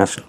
আসো।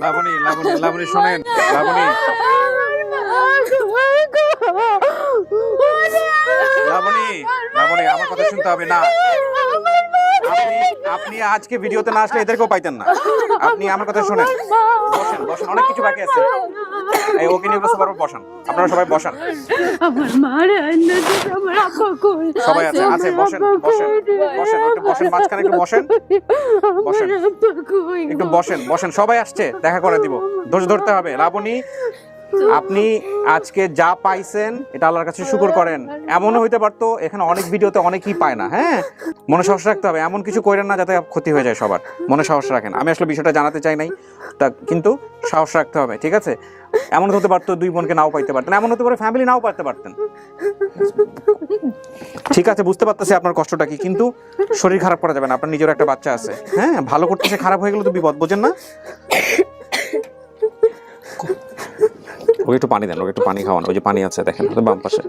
লাবণী লাবণী লাবণী শোনেন, লাবণী লাবণী লাবণী আমার কথা শুনতে হবে না। আপনি আজকে ভিডিওতে না আসলে এদেরকেও পাইতেন না। আপনি আমার কথা শোনেন, বসেন বসেন, অনেক কিছু বাকি আছে। এই ওকে নিয়ে সবার বসান, আপনারা সবাই বসান। আমার মার আমার আব্বা কই? সবাই আছে আছে, বসেন বসেন বসেন, একটু বসেন, মাঝখানে একটু বসেন, বসেন একটু বসেন বসেন, সবাই আসছে, দেখা করে দিব, ধৈর্য ধরতে হবে। লাবণী, আপনি আজকে যা পাইছেন এটা আল্লাহর কাছে শুকর করেন। এমনও হইতে পারতো এখানে অনেক ভিডিওতে অনেকেই পায় না। হ্যাঁ, মনে সাহস রাখতে হবে, এমন কিছু করেন না যাতে ক্ষতি হয়ে যায় সবার। মনে সাহস রাখেন। আমি আসলে বিষয়টা জানাতে চাই নাই, তা কিন্তু সাহস রাখতে হবে, ঠিক আছে? এমন হতে পারতো দুই বোনকে নাও পাইতে পারতেন, এমন হতে পারে ফ্যামিলি নাও পাইতে পারতেন। ঠিক আছে, বুঝতে পারতেছি আপনার কষ্টটা কি, কিন্তু শরীর খারাপ করা যাবে না, আপনার নিজের একটা বাচ্চা আছে। হ্যাঁ, ভালো করতেছে, খারাপ হয়ে গেলে তো বিপদ, বোঝেন না? ওকে একটু পানি দেন, ওকে একটু পানি খাওয়ান, ওই যে পানি আছে দেখেন বাম পাশে।